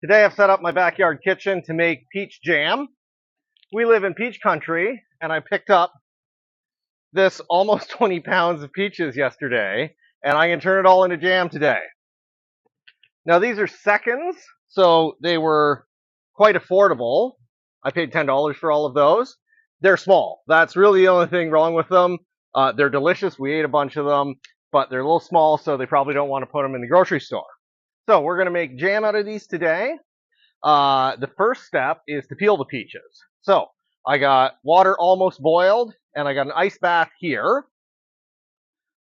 Today I've set up my backyard kitchen to make peach jam. We live in peach country, and I picked up this almost 20 pounds of peaches yesterday, and I'm going to turn it all into jam today. Now these are seconds, so they were quite affordable. I paid $10 for all of those. They're small. That's really the only thing wrong with them. They're delicious. We ate a bunch of them, but they're a little small, so they probably don't want to put them in the grocery store. So we're going to make jam out of these today. The first step is to peel the peaches. So I got water almost boiled, and I got an ice bath here.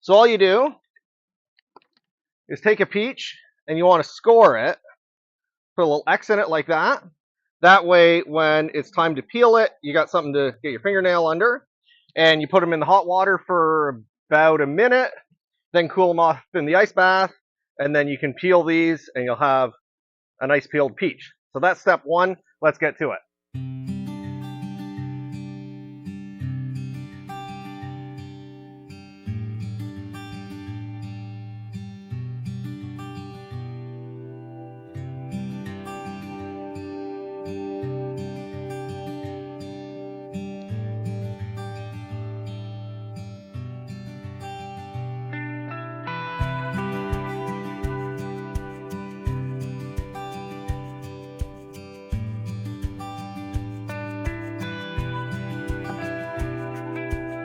So all you do is take a peach, and you want to score it. Put a little X in it like that. That way, when it's time to peel it, you got something to get your fingernail under. And you put them in the hot water for about a minute, then cool them off in the ice bath, and then you can peel these, and you'll have a nice peeled peach. So that's step one. Let's get to it.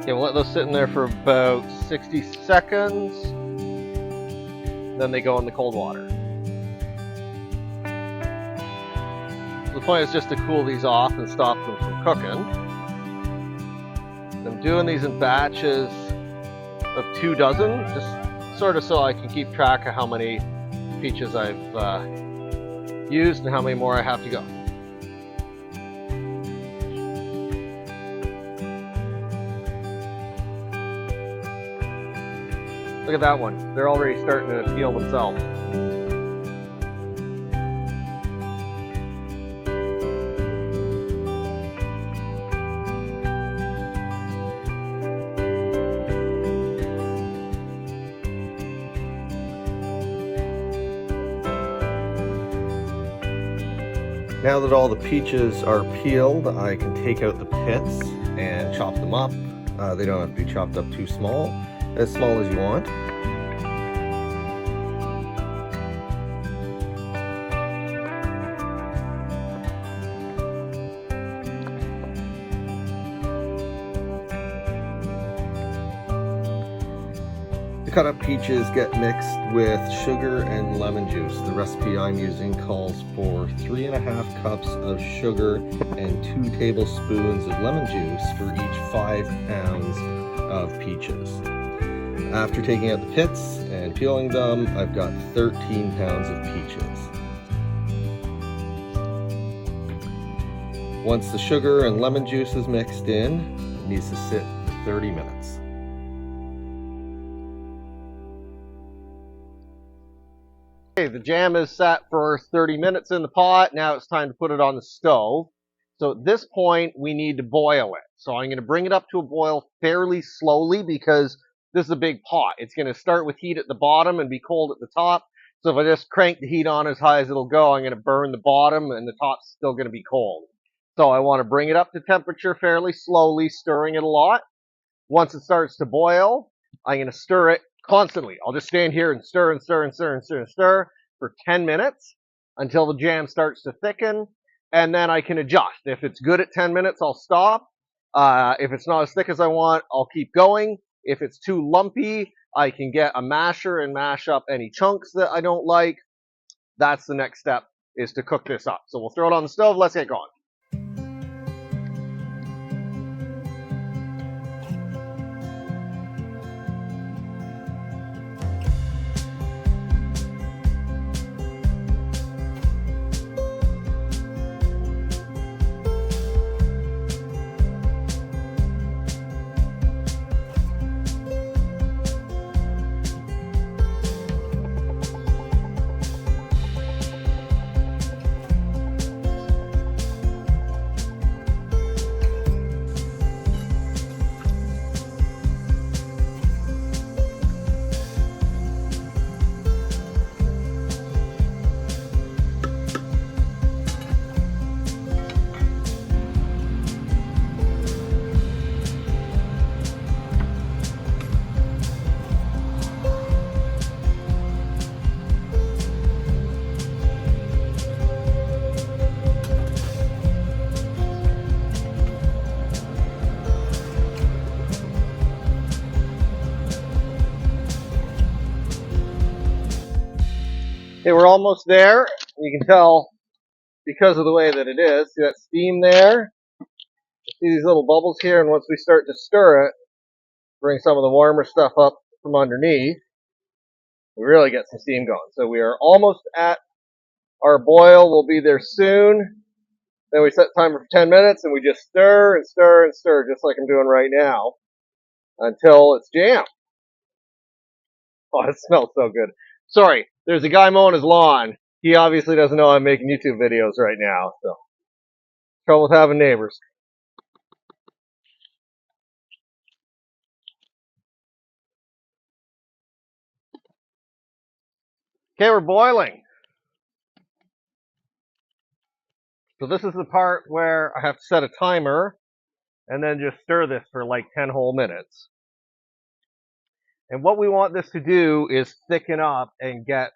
Okay, we'll let those sit in there for about 60 seconds. Then they go in the cold water. The point is just to cool these off and stop them from cooking. I'm doing these in batches of 2 dozen, just sort of so I can keep track of how many peaches I've used and how many more I have to go. Look at that one. They're already starting to peel themselves. Now that all the peaches are peeled, I can take out the pits and chop them up. They don't have to be chopped up too small as you want. The cut up peaches get mixed with sugar and lemon juice. The recipe I'm using calls for 3.5 cups of sugar and 2 tablespoons of lemon juice for each 5 pounds of peaches. After taking out the pits and peeling them, I've got 13 pounds of peaches. Once the sugar and lemon juice is mixed in, it needs to sit for 30 minutes. Okay, the jam is set for 30 minutes in the pot. Now it's time to put it on the stove. So at this point, we need to boil it. So I'm going to bring it up to a boil fairly slowly because this is a big pot. It's going to start with heat at the bottom and be cold at the top. So if I just crank the heat on as high as it'll go, I'm going to burn the bottom and the top's still going to be cold. So I want to bring it up to temperature fairly slowly, stirring it a lot. Once it starts to boil, I'm going to stir it constantly. I'll just stand here and stir and stir and stir and stir and stir for 10 minutes until the jam starts to thicken, and then I can adjust. If it's good at 10 minutes, I'll stop. If it's not as thick as I want, I'll keep going. If it's too lumpy, I can get a masher and mash up any chunks that I don't like. That's the next step, is to cook this up. So we'll throw it on the stove. Let's get going. Okay, we're almost there. You can tell because of the way that it is. See that steam there? See these little bubbles here, and once we start to stir it, bring some of the warmer stuff up from underneath, we really get some steam going. So we are almost at our boil. We'll be there soon. Then we set the timer for 10 minutes, and we just stir and stir and stir, just like I'm doing right now, until it's jam. Oh, it smells so good. Sorry, there's a guy mowing his lawn. He obviously doesn't know I'm making YouTube videos right now, so trouble with having neighbors. Okay, we're boiling. So this is the part where I have to set a timer and then just stir this for like 10 whole minutes. And what we want this to do is thicken up and get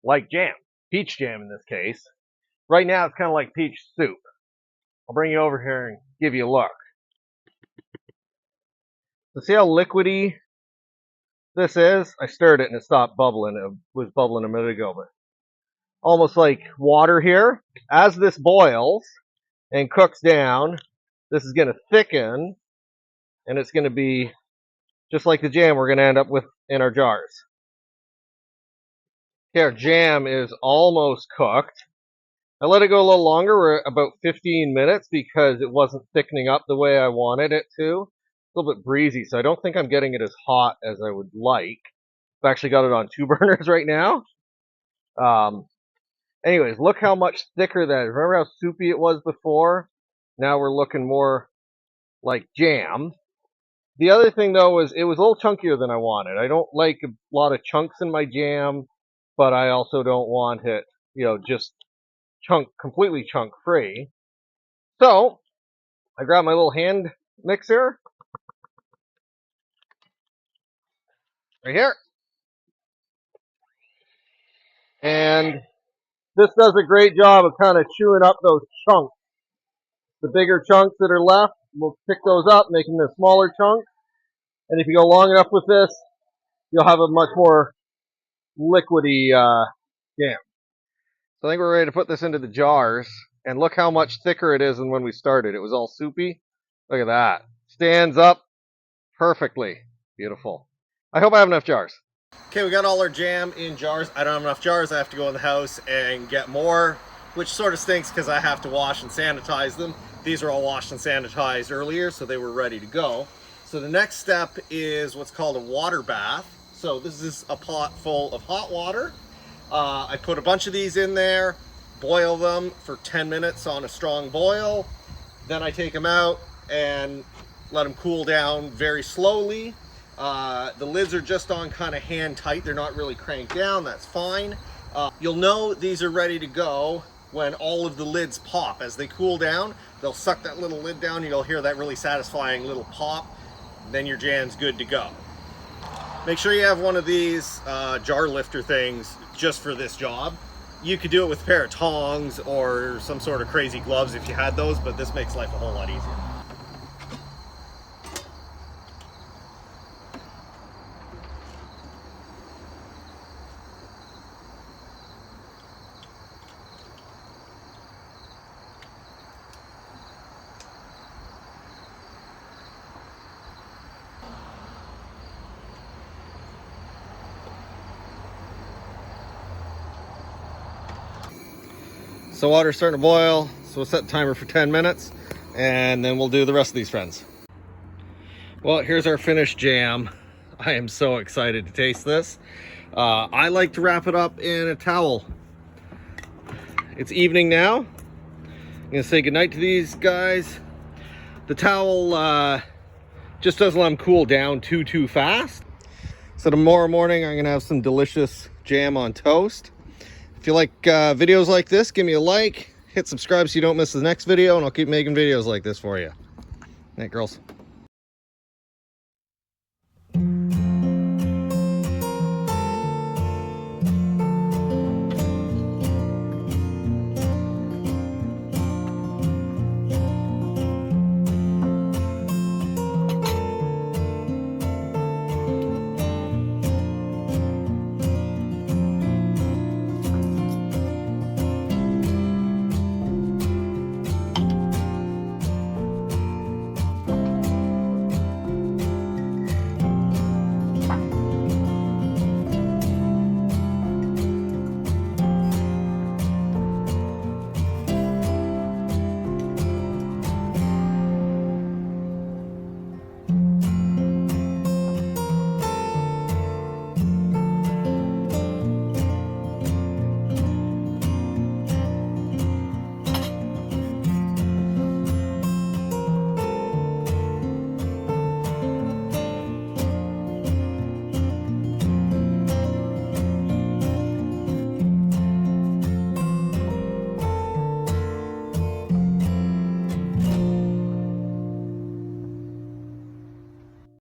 like jam, peach jam in this case. Right now it's kind of like peach soup. I'll bring you over here and give you a look. So see how liquidy this is? I stirred it and it stopped bubbling. It was bubbling a minute ago, but almost like water here. As this boils and cooks down, this is going to thicken, and it's going to be just like the jam we're going to end up with in our jars. Okay, our jam is almost cooked. I let it go a little longer. We're at about 15 minutes because it wasn't thickening up the way I wanted it to. It's a little bit breezy, so I don't think I'm getting it as hot as I would like. I've actually got it on 2 burners right now. Anyways, look how much thicker that is. Remember how soupy it was before? Now we're looking more like jam. The other thing, though, was it was a little chunkier than I wanted. I don't like a lot of chunks in my jam, but I also don't want it, just completely chunk free. So I grabbed my little hand mixer right here, and this does a great job of kind of chewing up those chunks. The bigger chunks that are left, we'll pick those up, making the smaller chunks. And if you go long enough with this, you'll have a much more liquidy jam. So I think we're ready to put this into the jars. And look how much thicker it is than when we started. It was all soupy. Look at that. Stands up perfectly. Beautiful. I hope I have enough jars. Okay, we got all our jam in jars. I don't have enough jars. I have to go in the house and get more, which sort of stinks because I have to wash and sanitize them. These are all washed and sanitized earlier, so they were ready to go. So the next step is what's called a water bath. So this is a pot full of hot water. I put a bunch of these in there, boil them for 10 minutes on a strong boil. Then I take them out and let them cool down very slowly. The lids are just on kind of hand tight. They're not really cranked down. That's fine. You'll know these are ready to go when all of the lids pop. As they cool down, they'll suck that little lid down. You'll hear that really satisfying little pop. Then your jam's good to go. Make sure you have one of these jar lifter things just for this job. You could do it with a pair of tongs or some sort of crazy gloves if you had those, but this makes life a whole lot easier. So water's starting to boil, so we'll set the timer for 10 minutes, and then we'll do the rest of these friends. Well, here's our finished jam. I am so excited to taste this. I like to wrap it up in a towel. It's evening now. I'm gonna say goodnight to these guys. The towel just doesn't let them cool down too fast. So tomorrow morning, I'm gonna have some delicious jam on toast. If you like videos like this, give me a like, hit subscribe so you don't miss the next video, and I'll keep making videos like this for you. Night, girls.